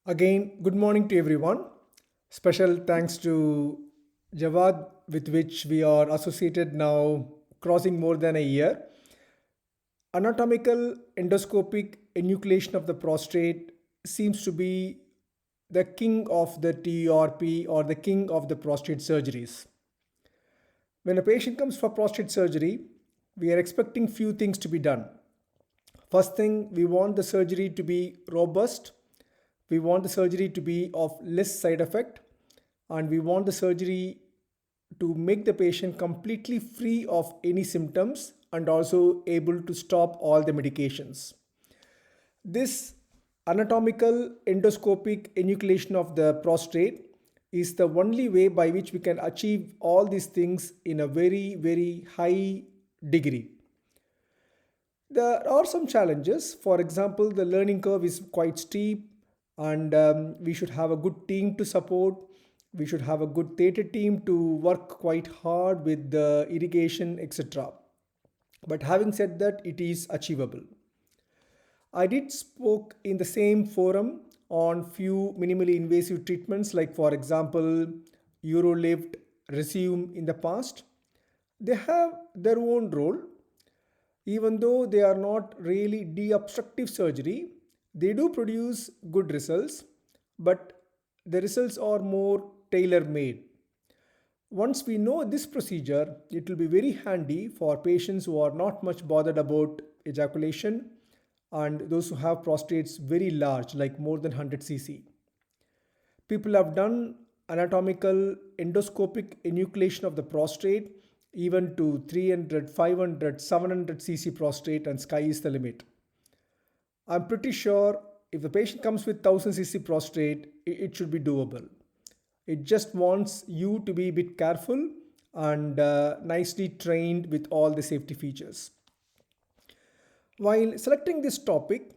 Again, good morning to everyone. Special thanks to Jawad, with which we are associated now, crossing more than a year. Anatomical endoscopic enucleation of the prostate seems to be the king of the TURP or the king of the prostate surgeries. When a patient comes for prostate surgery, we are expecting few things to be done. First thing, we want the surgery to be robust. We want the surgery to be of less side effect, and we want the surgery to make the patient completely free of any symptoms and also able to stop all the medications. This anatomical endoscopic enucleation of the prostate is the only way by which we can achieve all these things in a very high degree. There are some challenges. For example, the learning curve is quite steep, and we should have a good team to support. We should have a good theatre team to work quite hard with the irrigation, etc. But having said that, it is achievable. I did spoke in the same forum on few minimally invasive treatments, like for example, Eurolift, Resume in the past. They have their own role. Even though they are not really deobstructive surgery, they do produce good results, but the results are more tailor made. Once we know this procedure, it will be very handy for patients who are not much bothered about ejaculation and those who have prostates very large, like more than 100 cc. People have done anatomical endoscopic enucleation of the prostate even to 300, 500, 700 cc prostate, and sky is the limit. I'm pretty sure if the patient comes with 1000 cc prostate, it should be doable. It just wants you to be a bit careful and nicely trained with all the safety features. While selecting this topic,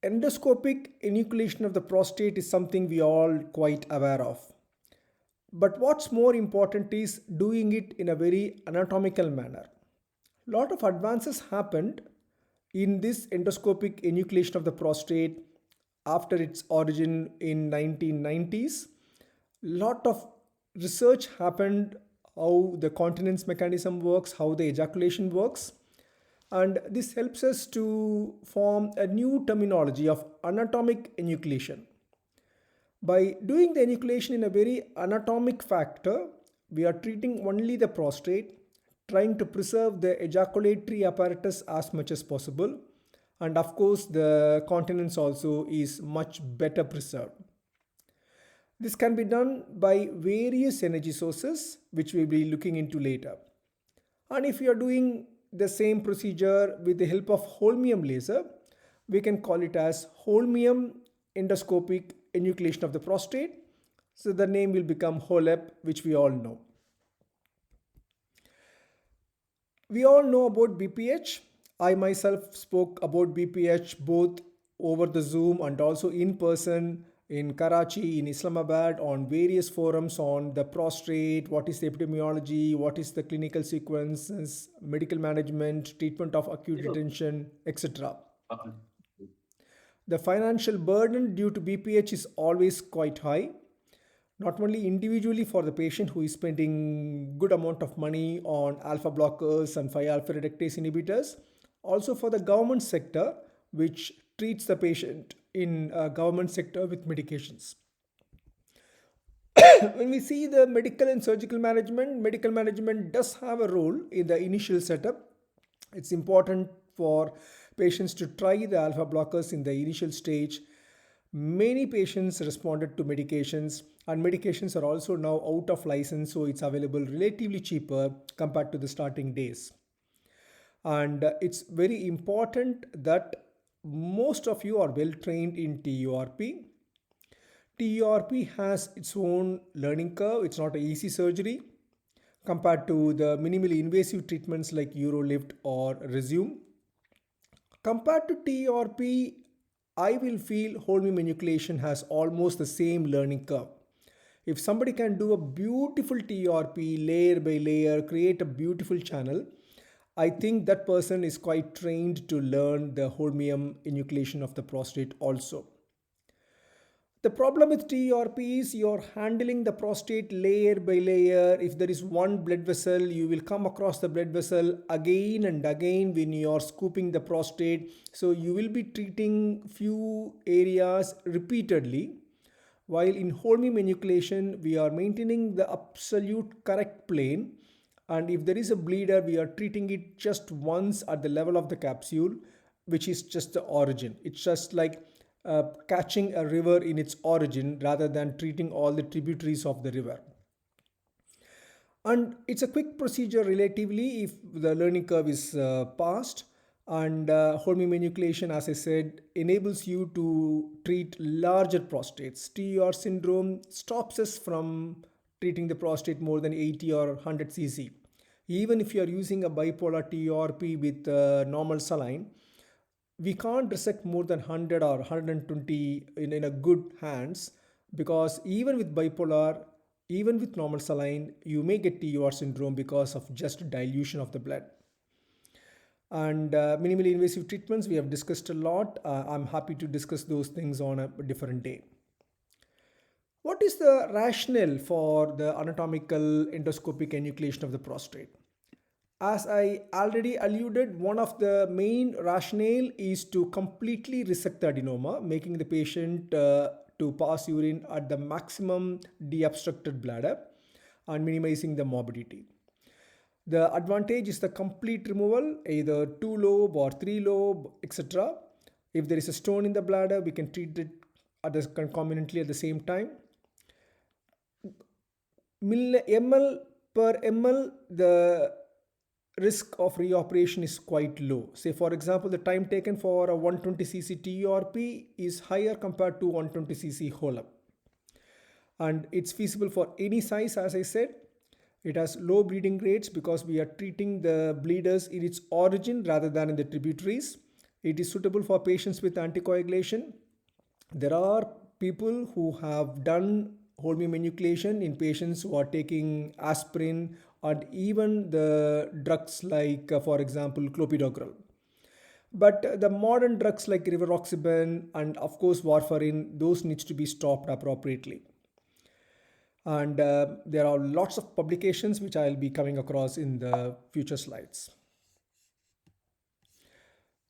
endoscopic enucleation of the prostate is something we all quite aware of. But what's more important is doing it in a very anatomical manner. A lot of advances happened in this endoscopic enucleation of the prostate after its origin in 1990s. Lot of research happened how the continence mechanism works, how the ejaculation works, and this helps us to form a new terminology of anatomic enucleation. By doing the enucleation in a very anatomic factor, we are treating only the prostate, trying to preserve the ejaculatory apparatus as much as possible, and of course the continence also is much better preserved. This can be done by various energy sources, which we'll be looking into later. And if you are doing the same procedure with the help of holmium laser, we can call it as holmium endoscopic enucleation of the prostate. So the name will become HOLEP, which we all know. We all know about BPH. I myself spoke about BPH both over the Zoom and also in person in Karachi, in Islamabad, on various forums on the prostate, what is the epidemiology, what is the clinical sequences, medical management, treatment of acute retention, etc. The financial burden due to BPH is always quite high, not only individually for the patient who is spending good amount of money on alpha blockers and 5-alpha reductase inhibitors, also for the government sector, which treats the patient in a government sector with medications. When we see the medical management does have a role in the initial setup. It's important for patients to try the alpha blockers in the initial stage. Many patients responded to medications, and medications are also now out of license, so it's available relatively cheaper compared to the starting days. And it's very important that most of you are well trained in TURP. TURP has its own learning curve. It's not an easy surgery compared to the minimally invasive treatments like Eurolift or Resume. Compared to TURP, I will feel holmium enucleation has almost the same learning curve. If somebody can do a beautiful TURP layer by layer, create a beautiful channel, I think that person is quite trained to learn the holmium enucleation of the prostate also. The problem with TURP is you're handling the prostate layer by layer. If there is one blood vessel, you will come across the blood vessel again and again when you are scooping the prostate. So you will be treating few areas repeatedly. While in holmium enucleation, we are maintaining the absolute correct plane. And if there is a bleeder, we are treating it just once at the level of the capsule, which is just the origin. It's just like catching a river in its origin rather than treating all the tributaries of the river. And it's a quick procedure relatively if the learning curve is passed. And holmium enucleation, as I said, enables you to treat larger prostates. TUR syndrome stops us from treating the prostate more than 80 or 100 cc. Even if you are using a bipolar TURP with normal saline, we can't resect more than 100 or 120 in a good hands, because even with bipolar, even with normal saline, you may get TUR syndrome because of just dilution of the blood. And minimally invasive treatments we have discussed a lot. I'm happy to discuss those things on a different day. What is the rationale for the anatomical endoscopic enucleation of the prostate? As I already alluded, one of the main rationale is to completely resect the adenoma, making the patient to pass urine at the maximum deobstructed bladder and minimizing the morbidity. The advantage is the complete removal, either 2 lobe or 3 lobe, etc. If there is a stone in the bladder, we can treat it concomitantly at the same time. Ml per ml, the risk of reoperation is quite low. Say for example, the time taken for a 120 cc TURP is higher compared to 120 cc HOLUP. And it's feasible for any size, as I said. It has low bleeding rates because we are treating the bleeders in its origin rather than in the tributaries. It is suitable for patients with anticoagulation. There are people who have done holmium enucleation in patients who are taking aspirin and even the drugs like, for example, clopidogrel. But the modern drugs like rivaroxaban and of course warfarin, those needs to be stopped appropriately. And there are lots of publications which I'll be coming across in the future slides.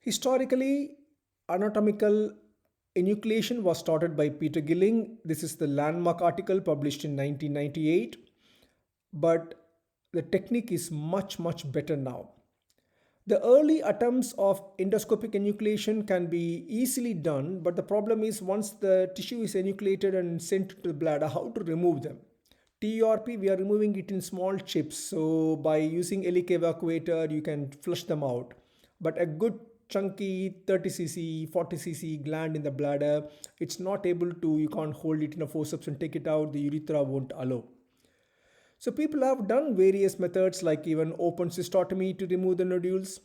Historically, anatomical enucleation was started by Peter Gilling. This is the landmark article published in 1998. But the technique is much better now. The early attempts of endoscopic enucleation can be easily done, but the problem is once the tissue is enucleated and sent to the bladder, how to remove them. TURP, we are removing it in small chips, so by using Ehrlich evacuator, you can flush them out. But a good chunky 30 cc, 40 cc gland in the bladder, it's not able to, you can't hold it in a forceps and take it out, the urethra won't allow. So people have done various methods like even open cystotomy to remove the nodules.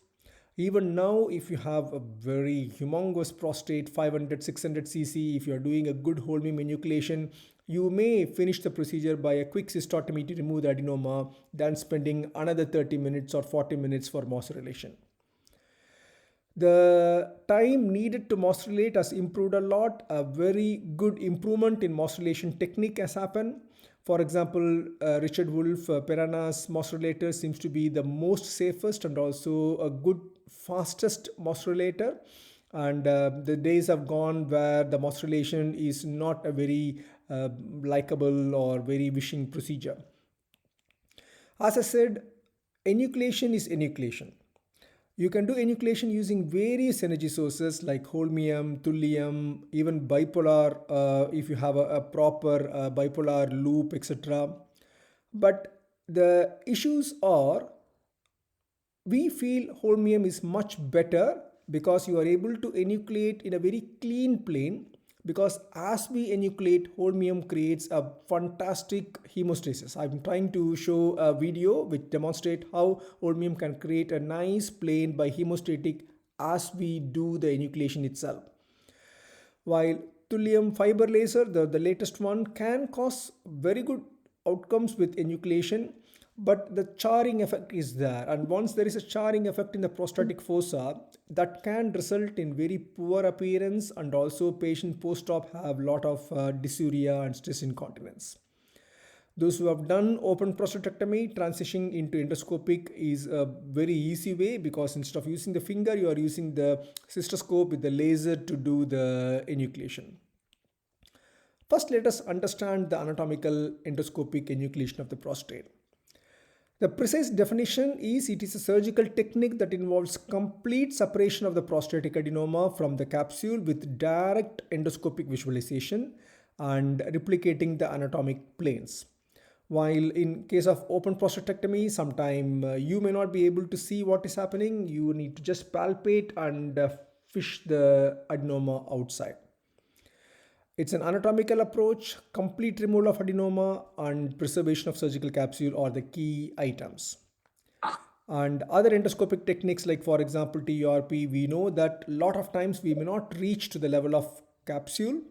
Even now, if you have a very humongous prostate, 500, 600 cc, if you are doing a good holmium enucleation, you may finish the procedure by a quick cystotomy to remove the adenoma, then spending another 30 minutes or 40 minutes for mosrelation. The time needed to mosrelate has improved a lot. A very good improvement in mosrelation technique has happened. For example, Richard Wolf, Piranha's mosrelator seems to be the most safest and also a good fastest mosrelator. And the days have gone where the mosrelation is not a very likable or very wishing procedure. As I said, enucleation is enucleation. You can do enucleation using various energy sources like holmium, thulium, even bipolar if you have a proper bipolar loop, etc. But the issues are, we feel holmium is much better because you are able to enucleate in a very clean plane, because as we enucleate, holmium creates a fantastic hemostasis. I'm trying to show a video which demonstrates how holmium can create a nice plane by hemostatic as we do the enucleation itself. While thulium fiber laser, the latest one, can cause very good outcomes with enucleation. but the charring effect is there, and once there is a charring effect in the prostatic fossa, that can result in very poor appearance, and also patient post-op have lot of dysuria and stress incontinence. Those who have done open prostatectomy, transitioning into endoscopic is a very easy way, because instead of using the finger, you are using the cystoscope with the laser to do the enucleation. First, let us understand the anatomical endoscopic enucleation of the prostate. The precise definition is it is a surgical technique that involves complete separation of the prostatic adenoma from the capsule with direct endoscopic visualization and replicating the anatomic planes. While in case of open prostatectomy, sometime you may not be able to see what is happening. You need to just palpate and fish the adenoma outside. It's an anatomical approach. Complete removal of adenoma and preservation of surgical capsule are the key items. And other endoscopic techniques, like for example TURP, we know that a lot of times we may not reach to the level of capsule,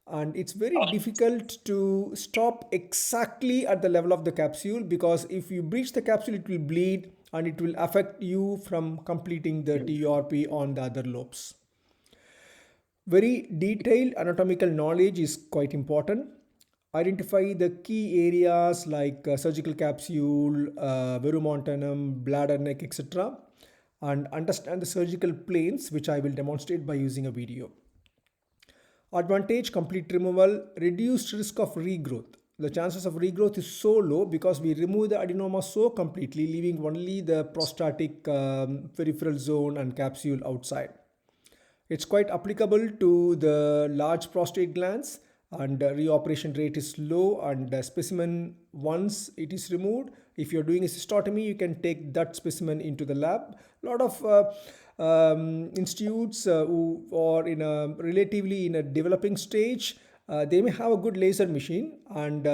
and it's very difficult to stop exactly at the level of the capsule, because if you breach the capsule, it will bleed and it will affect you from completing the TURP on the other lobes. Very detailed anatomical knowledge is quite important. Identify the key areas like surgical capsule, verumontanum, bladder neck, etc., and understand the surgical planes, which I will demonstrate by using a video. Advantage: complete removal, reduced risk of regrowth. The chances of regrowth is so low because we remove the adenoma so completely, leaving only the prostatic peripheral zone and capsule outside. It's quite applicable to the large prostate glands, and reoperation rate is low, and specimen, once it is removed, if you're doing a cystotomy, you can take that specimen into the lab. A lot of institutes who are in a relatively in a developing stage, they may have a good laser machine, and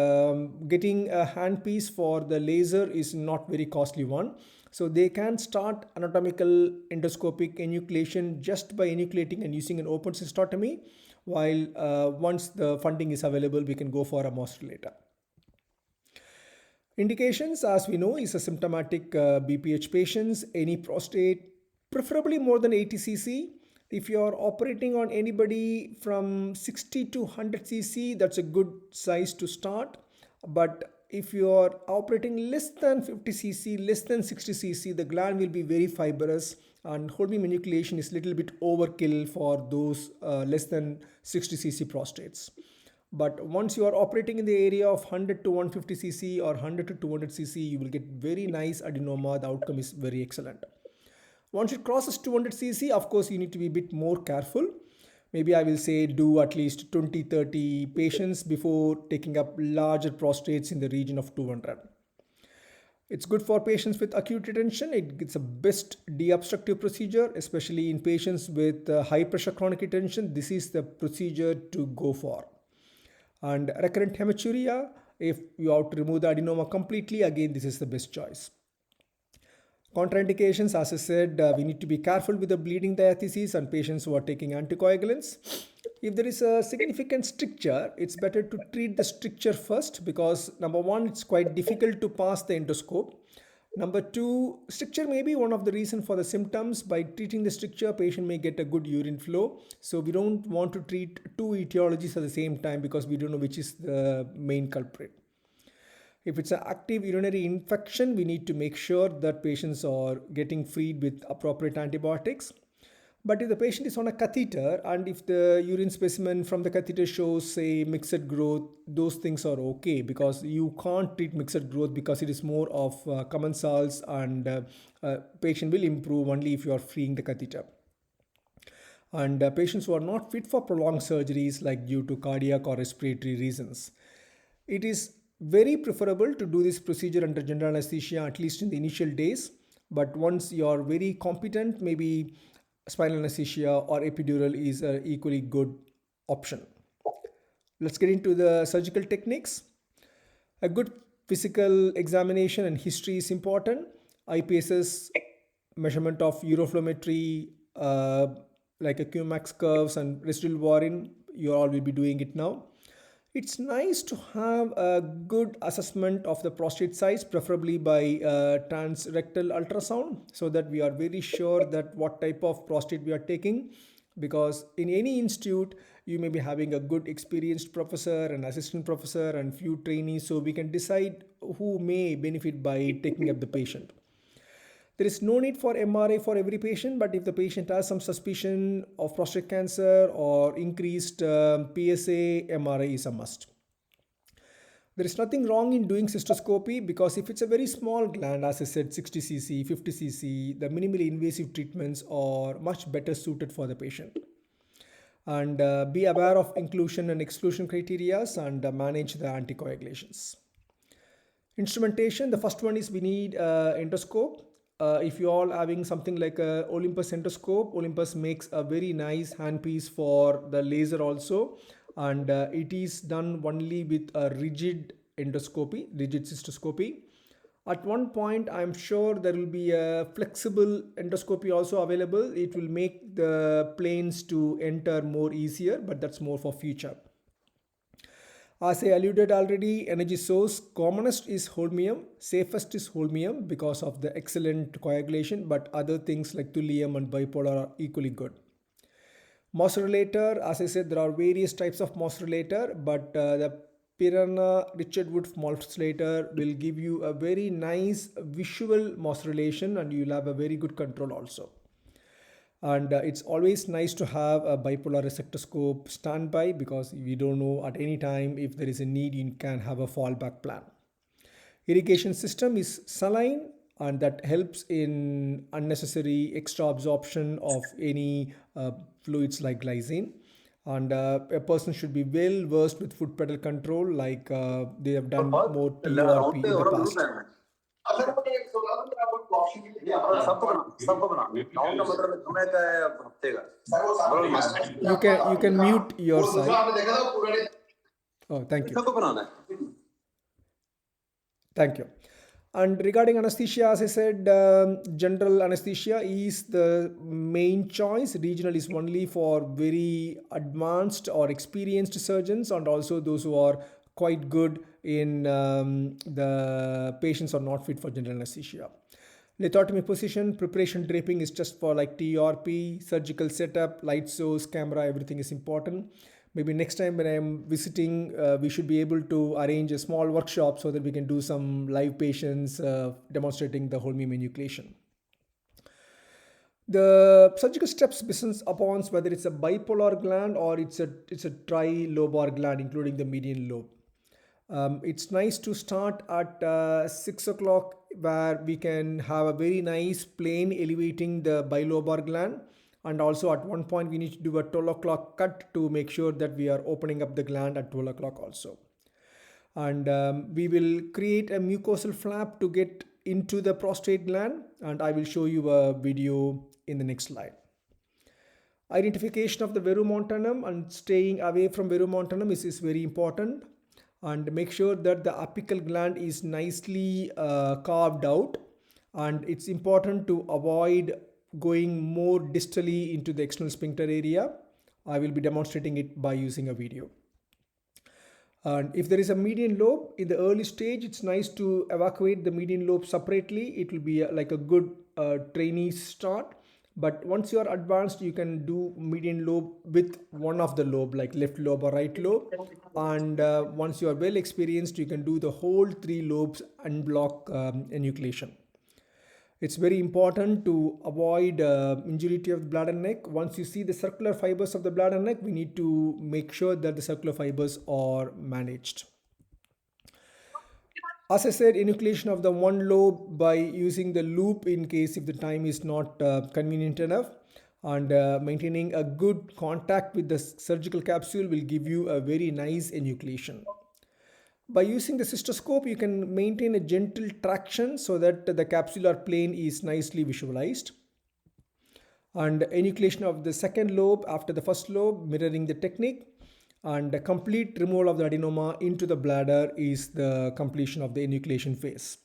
getting a handpiece for the laser is not very costly one. So they can start anatomical endoscopic enucleation just by enucleating and using an open cystotomy, while once the funding is available, we can go for a MOST later. Indications, as we know, is a symptomatic BPH patients, any prostate, preferably more than 80 cc. If you are operating on anybody from 60 to 100 cc, that's a good size to start. But if you are operating less than 50 cc, less than 60 cc, the gland will be very fibrous, and whole beam enucleation is little bit overkill for those less than 60 cc prostates. But once you are operating in the area of 100 to 150 cc or 100 to 200 cc, you will get very nice adenoma. The outcome is very excellent. Once it crosses 200 cc, of course, you need to be a bit more careful. Maybe I will say do at least 20-30 patients before taking up larger prostates in the region of 200. It's good for patients with acute retention. It's a best deobstructive procedure, especially in patients with high pressure chronic retention. This is the procedure to go for. And recurrent hematuria, if you have to remove the adenoma completely, again, this is the best choice. Contraindications, as I said, we need to be careful with the bleeding diatheses and patients who are taking anticoagulants. If there is a significant stricture, it's better to treat the stricture first, because number one, it's quite difficult to pass the endoscope. Number two, stricture may be one of the reasons for the symptoms. By treating the stricture, patient may get a good urine flow. So we don't want to treat two etiologies at the same time, because we don't know which is the main culprit. If it's an active urinary infection, we need to make sure that patients are getting freed with appropriate antibiotics. But if the patient is on a catheter, and if the urine specimen from the catheter shows, say, mixed growth, those things are okay, because you can't treat mixed growth because it is more of commensals, and patient will improve only if you are freeing the catheter. And patients who are not fit for prolonged surgeries, like due to cardiac or respiratory reasons, it is very preferable to do this procedure under general anesthesia, at least in the initial days. But once you are very competent, maybe spinal anesthesia or epidural is an equally good option. Let's get into the surgical techniques. A good physical examination and history is important. IPSS, measurement of uroflowmetry, like a Qmax curves and residual warning, you all will be doing it now. It's nice to have a good assessment of the prostate size, preferably by transrectal ultrasound, so that we are very sure that what type of prostate we are taking. Because in any institute, you may be having a good experienced professor, an assistant professor, and few trainees, so we can decide who may benefit by taking up the patient. There is no need for MRI for every patient, but if the patient has some suspicion of prostate cancer or increased PSA, MRI is a must. There is nothing wrong in doing cystoscopy because if it's a very small gland, as I said, 60 cc, 50 cc, the minimally invasive treatments are much better suited for the patient. And be aware of inclusion and exclusion criteria and manage the anticoagulations. Instrumentation, the first one is we need endoscope. If you all having something like a Olympus endoscope, Olympus makes a very nice handpiece for the laser also, and it is done only with a rigid endoscopy, rigid cystoscopy. At one point, I'm sure there will be a flexible endoscopy also available. It will make the planes to enter more easier, but that's more for future. As I alluded already, energy source commonest is holmium, safest is holmium because of the excellent coagulation, but other things like thulium and bipolar are equally good. Mosrelator, as I said, there are various types of mosrelator, but the Piranha Richard Wood mosrelator will give you a very nice visual mosrelation and you'll have a very good control also. And it's always nice to have a bipolar resectoscope standby because we don't know at any time if there is a need, you can have a fallback plan. Irrigation system is saline and that helps in unnecessary extra absorption of any fluids like glycine. And a person should be well versed with foot pedal control, like they have done more TRP in the past. You can mute your side. Oh, thank you. Thank you. And regarding anesthesia, as I said, general anesthesia is the main choice. Regional is only for very advanced or experienced surgeons and also those who are quite good in the patients are not fit for general anesthesia. Lithotomy position, preparation draping is just for like TRP, surgical setup, light source, camera, everything is important. Maybe next time when I'm visiting, we should be able to arrange a small workshop so that we can do some live patients demonstrating the holmium enucleation. The surgical steps depends upon whether it's a bipolar gland or it's a trilobar gland, including the median lobe. It's nice to start at 6 o'clock where we can have a very nice plane elevating the bilobar gland. And also at one point we need to do a 12 o'clock cut to make sure that we are opening up the gland at 12 o'clock also. And we will create a mucosal flap to get into the prostate gland, and I will show you a video in the next slide. Identification of the verumontanum and staying away from verumontanum is very important, and make sure that the apical gland is nicely carved out, and it's important to avoid going more distally into the external sphincter area. I will be demonstrating it by using a video. And if there is a median lobe in the early stage, it's nice to evacuate the median lobe separately. It will be like a good trainee start. But once you are advanced, you can do median lobe with one of the lobe, like left lobe or right lobe. And once you are well experienced, you can do the whole 3 lobes unblock enucleation. It's very important to avoid injury to the bladder neck. Once you see the circular fibers of the bladder neck, we need to make sure that the circular fibers are managed. As I said, enucleation of the one lobe by using the loop in case if the time is not convenient enough, and maintaining a good contact with the surgical capsule will give you a very nice enucleation. By using the cystoscope, you can maintain a gentle traction so that the capsular plane is nicely visualized. And enucleation of the second lobe after the first lobe, mirroring the technique, and a complete removal of the adenoma into the bladder is the completion of the enucleation phase.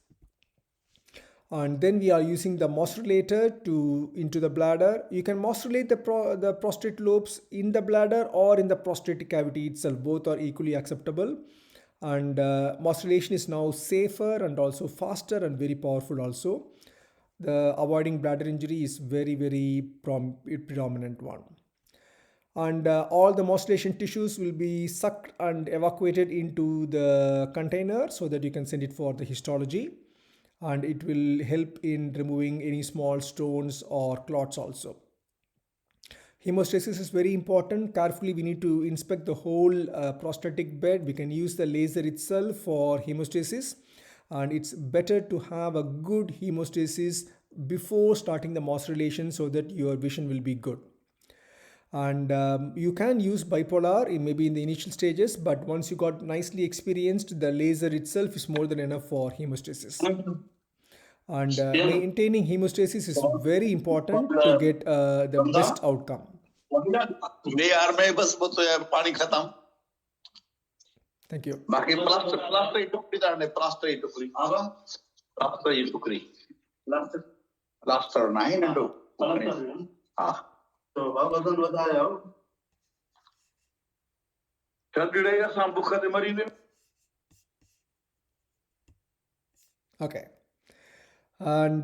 And then we are using the mostrulator to into the bladder. You can mostrulate the prostate lobes in the bladder or in the prostatic cavity itself. Both are equally acceptable. And mostrulation is now safer and also faster and very powerful also. The avoiding bladder injury is very predominant one. And all the mostrulation tissues will be sucked and evacuated into the container so that you can send it for the histology, and it will help in removing any small stones or clots also. Hemostasis is very important. Carefully we need to inspect the whole prostatic bed. We can use the laser itself for hemostasis, and it's better to have a good hemostasis before starting the mostrulation so that your vision will be good. And you can use bipolar maybe in the initial stages, but once you got nicely experienced, the laser itself is more than enough for hemostasis. And maintaining hemostasis is very important to get the best outcome. Thank you. Okay. And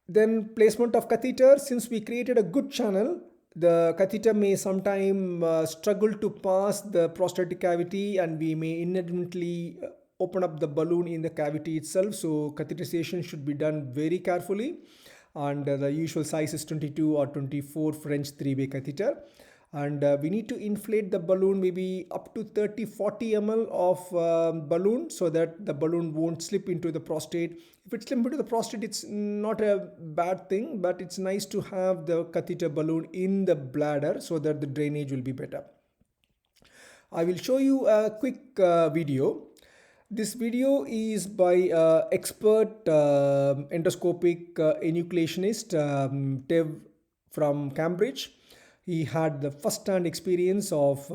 then placement of catheter. Since we created a good channel, the catheter may sometime struggle to pass the prostatic cavity, and we may inadvertently open up the balloon in the cavity itself. So catheterization should be done very carefully, and the usual size is 22 or 24 French 3-way catheter. And we need to inflate the balloon maybe up to 30-40 ml of balloon so that the balloon won't slip into the prostate. If it slips into the prostate, it's not a bad thing, but it's nice to have the catheter balloon in the bladder so that the drainage will be better. I will show you a quick video. This video is by expert endoscopic enucleationist Tev from Cambridge. He had the first-hand experience of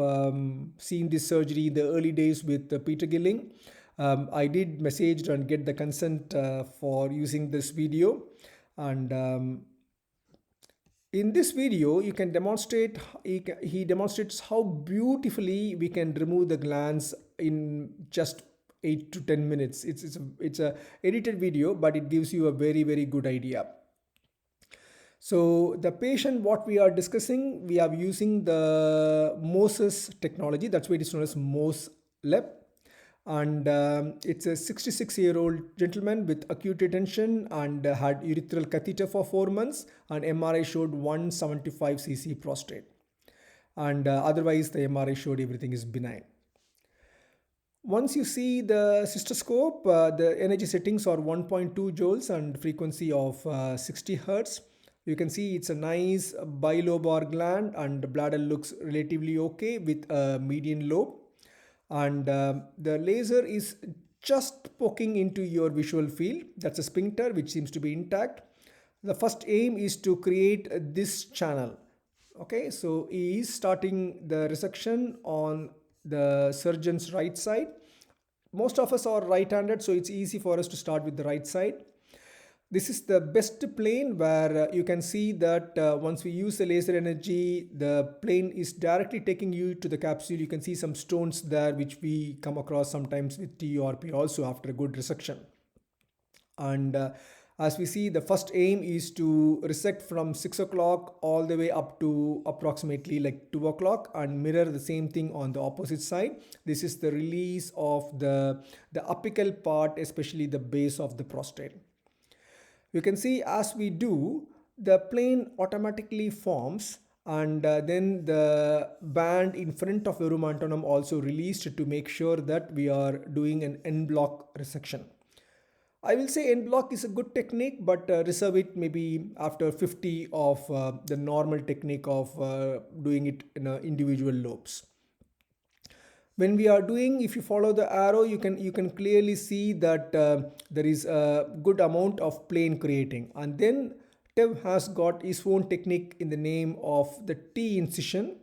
seeing this surgery in the early days with Peter Gilling. I did message and get the consent for using this video. And in this video, you can demonstrate, he demonstrates how beautifully we can remove the glands in just 8 to 10 minutes. It's a edited video, but it gives you a very good idea. So the patient, what we are discussing, we are using the Moses technology. That's why it is known as Mose LEP. And it's a 66-year-old gentleman with acute retention and had urethral catheter for 4 months, and MRI showed 175 cc prostate. And otherwise the MRI showed everything is benign. Once you see the cystoscope, the energy settings are 1.2 joules and frequency of 60 hertz. You can see it's a nice bilobar gland, and the bladder looks relatively okay with a median lobe. And the laser is just poking into your visual field. That's a sphincter which seems to be intact. The first aim is to create this channel. Okay, so he is starting the resection on the surgeon's right side. Most of us are right-handed, so it's easy for us to start with the right side. This is the best plane where you can see that once we use the laser energy, the plane is directly taking you to the capsule. You can see some stones there which we come across sometimes with TURP also after a good resection. And as we see, the first aim is to resect from 6 o'clock all the way up to approximately like 2 o'clock and mirror the same thing on the opposite side. This is the release of the apical part, especially the base of the prostate. You can see as we do, the plane automatically forms, and then the band in front of the verumontanum also released to make sure that we are doing an en bloc resection. I will say en bloc is a good technique, but reserve it maybe after 50 of the normal technique of doing it in individual lobes. When we are doing, if you follow the arrow, you can clearly see that there is a good amount of plane creating. And then Tev has got his own technique in the name of the T incision.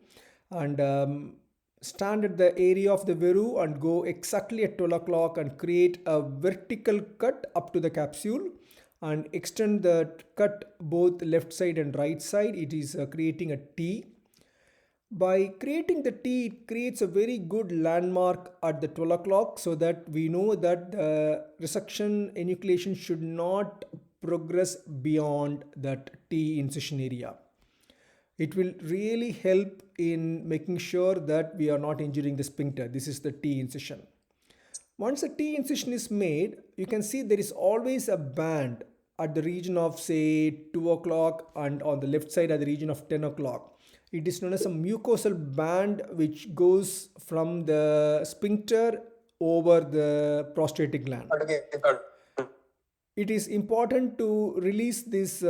And stand at the area of the veru and go exactly at 12 o'clock and create a vertical cut up to the capsule and extend the cut both left side and right side. It is creating a T. By creating the T, it creates a very good landmark at the 12 o'clock so that we know that the resection enucleation should not progress beyond that T incision area. It will really help in making sure that we are not injuring the sphincter. This is the T incision. Once a T incision is made, you can see there is always a band at the region of say 2 o'clock and on the left side at the region of 10 o'clock. It is known as a mucosal band which goes from the sphincter over the prostatic gland. It is important to release this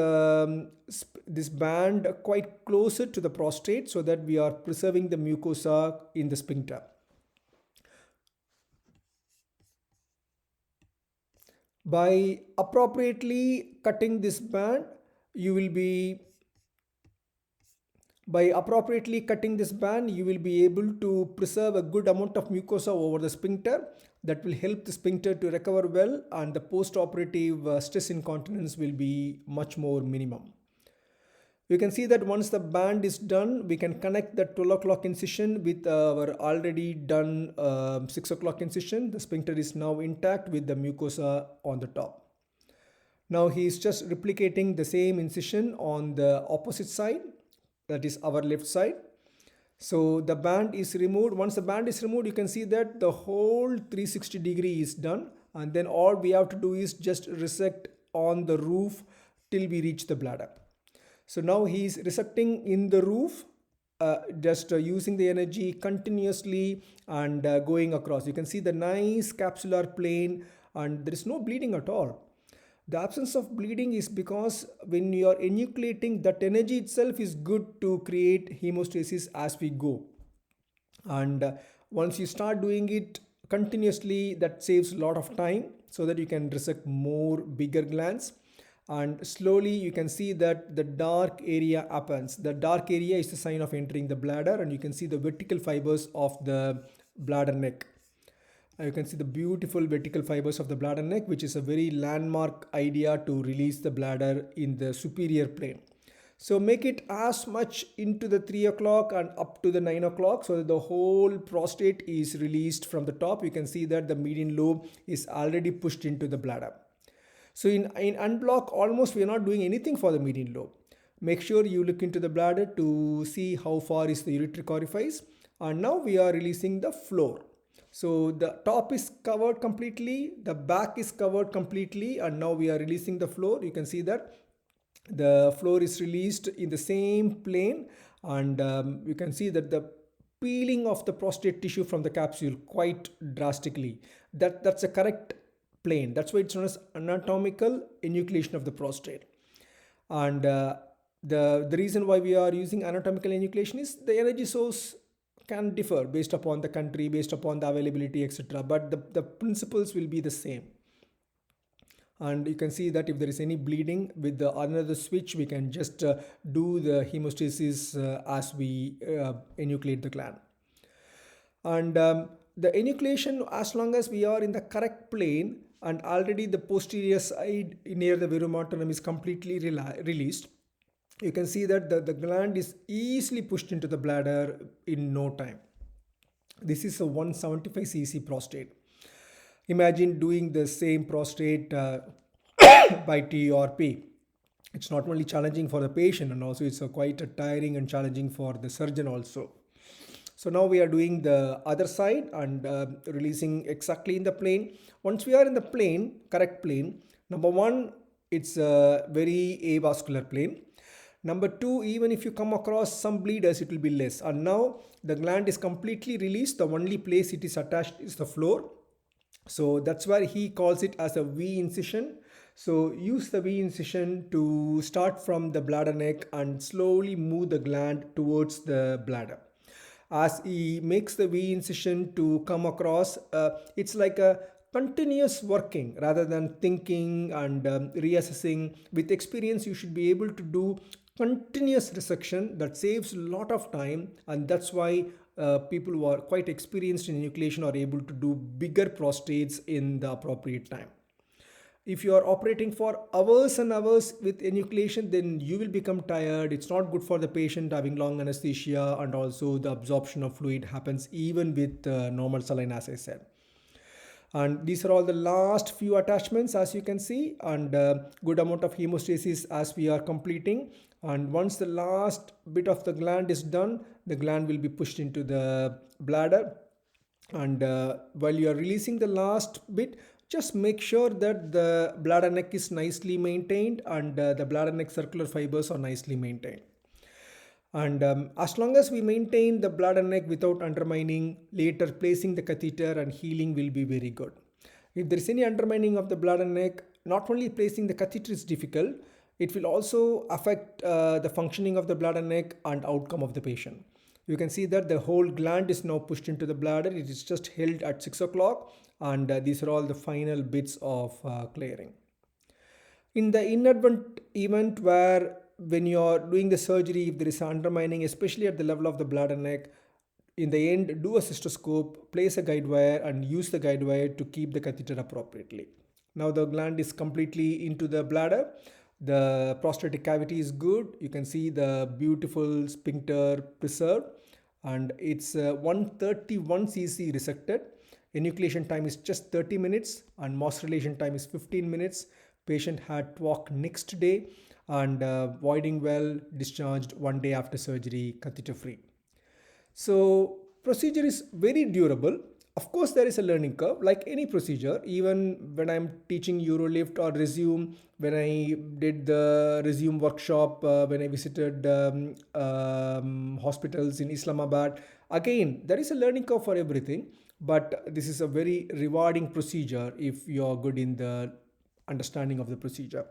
band quite closer to the prostate so that we are preserving the mucosa in the sphincter. By appropriately cutting this band, you will be able to preserve a good amount of mucosa over the sphincter that will help the sphincter to recover well, and the post-operative stress incontinence will be much more minimum. You can see that once the band is done, we can connect the 12 o'clock incision with our already done 6 o'clock incision. The sphincter is now intact with the mucosa on the top. Now he is just replicating the same incision on the opposite side, that is our left side. So the band is removed. Once the band is removed, you can see that the whole 360 degree is done, and then all we have to do is just resect on the roof till we reach the bladder. So now he is resecting in the roof, just using the energy continuously and going across. You can see the nice capsular plane, and there is no bleeding at all. The absence of bleeding is because when you are enucleating, that energy itself is good to create hemostasis as we go. And once you start doing it continuously, that saves a lot of time so that you can resect more bigger glands. And slowly you can see that the dark area happens. The dark area is the sign of entering the bladder, and you can see the vertical fibers of the bladder neck. You can see the beautiful vertical fibers of the bladder neck, which is a very landmark idea to release the bladder in the superior plane. So make it as much into the 3 o'clock and up to the 9 o'clock so that the whole prostate is released from the top. You can see that the median lobe is already pushed into the bladder. So in unblock, almost we are not doing anything for the median lobe. Make sure you look into the bladder to see how far is the ureteric orifice. And now we are releasing the floor. So the top is covered completely, the back is covered completely, and now we are releasing the floor. You can see that the floor is released in the same plane, and you can see that the peeling of the prostate tissue from the capsule quite drastically. That's a correct plane. That's why it's known as anatomical enucleation of the prostate. And the reason why we are using anatomical enucleation is the energy source can differ based upon the country, based upon the availability, etc. But the principles will be the same. And you can see that if there is any bleeding with another switch, we can just do the hemostasis as we enucleate the gland. And the enucleation, as long as we are in the correct plane and already the posterior side near the verumontanum is completely released, you can see that the gland is easily pushed into the bladder in no time. This is a 175 cc prostate. Imagine doing the same prostate by TURP. It's not only challenging for the patient, and also it's quite tiring and challenging for the surgeon also. So now we are doing the other side and releasing exactly in the plane. Once we are in the plane, correct plane, number one, it's a very avascular plane. Number two, even if you come across some bleeders, it will be less. And now the gland is completely released. The only place it is attached is the floor. So that's why he calls it as a V incision. So use the V incision to start from the bladder neck and slowly move the gland towards the bladder. As he makes the V incision to come across, it's like a continuous working rather than thinking and reassessing. With experience, you should be able to do continuous resection. That saves a lot of time, and that's why people who are quite experienced in enucleation are able to do bigger prostates in the appropriate time. If you are operating for hours and hours with enucleation, then you will become tired. It's not good for the patient having long anesthesia, and also the absorption of fluid happens even with normal saline, as I said. And these are all the last few attachments, as you can see, and good amount of hemostasis as we are completing. And once the last bit of the gland is done, the gland will be pushed into the bladder. And while you are releasing the last bit, just make sure that the bladder neck is nicely maintained, and the bladder neck circular fibers are nicely maintained. And as long as we maintain the bladder neck without undermining, later placing the catheter and healing will be very good. If there is any undermining of the bladder neck, not only placing the catheter is difficult, it will also affect the functioning of the bladder neck and outcome of the patient. You can see that the whole gland is now pushed into the bladder. It is just held at 6 o'clock, and these are all the final bits of clearing. In the inadvertent event where when you're doing the surgery, if there is undermining, especially at the level of the bladder neck, in the end, do a cystoscope, place a guide wire, and use the guide wire to keep the catheter appropriately. Now the gland is completely into the bladder. The prostatic cavity is good. You can see the beautiful sphincter preserved, and it's 131 cc resected. Enucleation time is just 30 minutes, and mass relation time is 15 minutes. Patient had to walk next day, and voiding well, discharged 1 day after surgery, catheter free. So procedure is very durable. Of course, there is a learning curve like any procedure. Even when I'm teaching Urolift or Resume, when I did the Resume workshop, when I visited hospitals in Islamabad, again, there is a learning curve for everything. But this is a very rewarding procedure if you're good in the understanding of the procedure.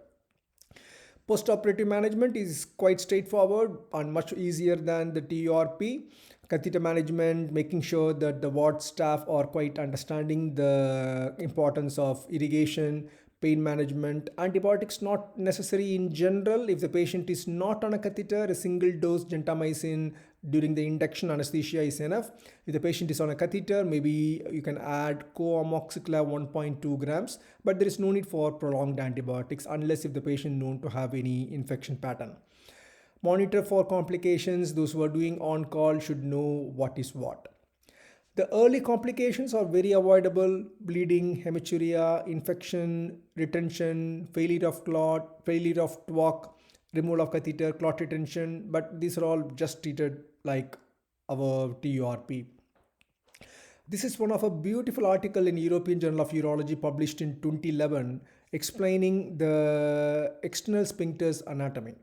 Post-operative management is quite straightforward and much easier than the TURP. Catheter management, making sure that the ward staff are quite understanding the importance of irrigation, pain management, antibiotics not necessary in general. If the patient is not on a catheter, a single dose gentamicin during the induction anesthesia is enough. If the patient is on a catheter, maybe you can add co-amoxiclav 1.2 grams, but there is no need for prolonged antibiotics unless if the patient known to have any infection pattern. Monitor for complications. Those who are doing on-call should know what is what. The early complications are very avoidable: bleeding, hematuria, infection, retention, failure of clot, failure of TWAC, removal of catheter, clot retention, but these are all just treated like our TURP. This is one of a beautiful article in European Journal of Urology published in 2011 explaining the external sphincter's anatomy.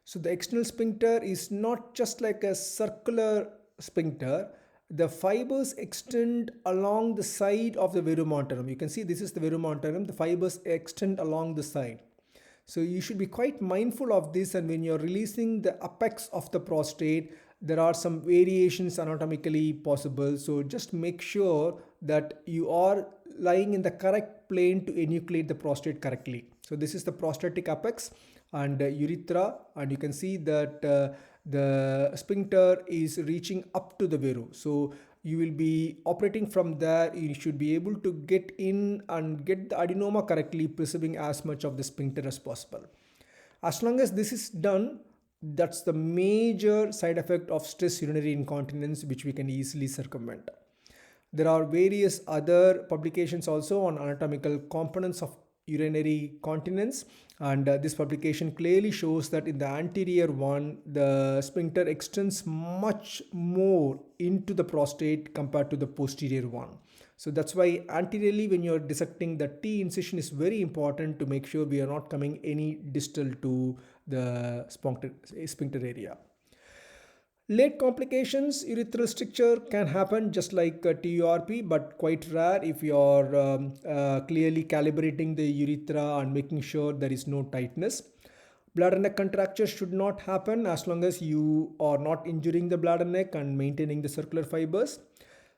So the external sphincter is not just like a circular sphincter. The fibers extend along the side of the verumontanum. You can see this is the verumontanum. The fibers extend along the side. So you should be quite mindful of this, and when you're releasing the apex of the prostate, there are some variations anatomically possible. So just make sure that you are lying in the correct plane to enucleate the prostate correctly. So this is the prostatic apex and urethra, and you can see that the sphincter is reaching up to the veru. So you will be operating from there. You should be able to get in and get the adenoma correctly, preserving as much of the sphincter as possible. As long as this is done, that's the major side effect of stress urinary incontinence, which we can easily circumvent. There are various other publications also on anatomical components of urinary continence, and this publication clearly shows that in the anterior one, the sphincter extends much more into the prostate compared to the posterior one. So that's why anteriorly when you're dissecting, the T incision is very important to make sure we are not coming any distal to the sphincter area. Late complications, urethral stricture can happen just like TURP, but quite rare if you are clearly calibrating the urethra and making sure there is no tightness. Bladder neck contracture should not happen as long as you are not injuring the bladder neck and maintaining the circular fibers.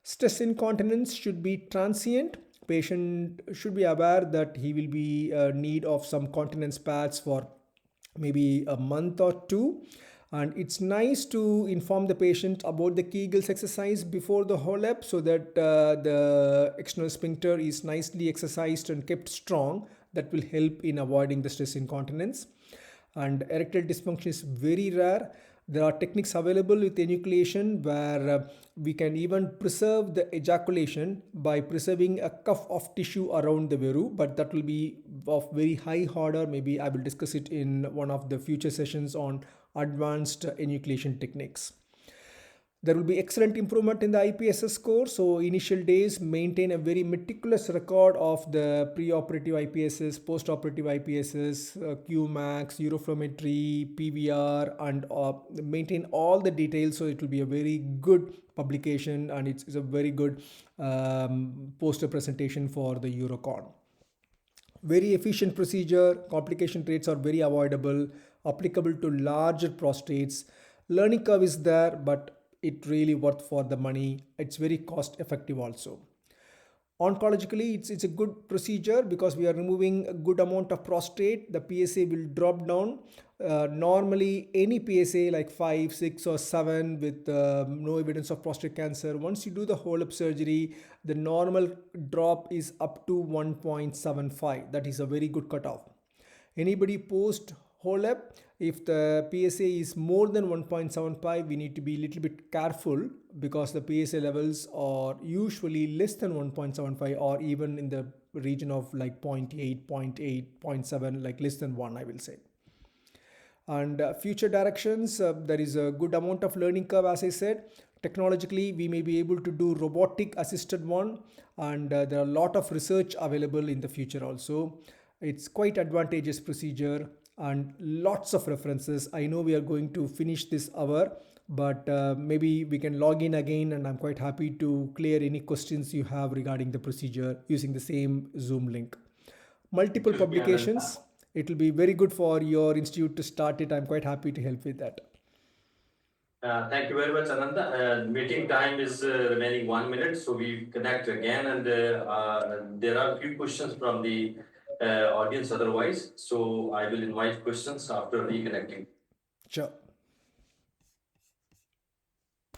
Stress incontinence should be transient. Patient should be aware that he will be need of some continence pads for maybe a month or two. And it's nice to inform the patient about the Kegels exercise before the HOLEP so that the external sphincter is nicely exercised and kept strong. That will help in avoiding the stress incontinence. And erectile dysfunction is very rare. There are techniques available with enucleation where we can even preserve the ejaculation by preserving a cuff of tissue around the veru, but that will be of very high order. Maybe I will discuss it in one of the future sessions on advanced enucleation techniques. There will be excellent improvement in the IPSS score. So initial days maintain a very meticulous record of the preoperative IPSS, postoperative IPSS, Qmax, uroflowmetry, PVR, and maintain all the details. So it will be a very good publication, and it's a very good poster presentation for the Eurocon. Very efficient procedure, complication rates are very avoidable, applicable to larger prostates. Learning curve is there, but it really worth for the money. It's very cost effective also. Oncologically, it's a good procedure because we are removing a good amount of prostate. The PSA will drop down. Normally, any PSA like 5, 6, or 7 with no evidence of prostate cancer, once you do the whole up surgery, the normal drop is up to 1.75. That is a very good cutoff. Anybody post HOLEP, if the PSA is more than 1.75, we need to be a little bit careful because the PSA levels are usually less than 1.75 or even in the region of like 0.8, 0.8, 0.7, like less than 1, I will say. And future directions, there is a good amount of learning curve, as I said. Technologically, we may be able to do robotic assisted one, and there are a lot of research available in the future also. It's quite advantageous procedure and lots of references. I know we are going to finish this hour, but maybe we can log in again, and I'm quite happy to clear any questions you have regarding the procedure using the same Zoom link. Multiple publications. It will be very good for your institute to start it. I'm quite happy to help with that. Thank you very much, Ananda. Meeting time is remaining 1 minute, so we connect again, and there are a few questions from the audience otherwise. So I will invite questions after reconnecting. Sure.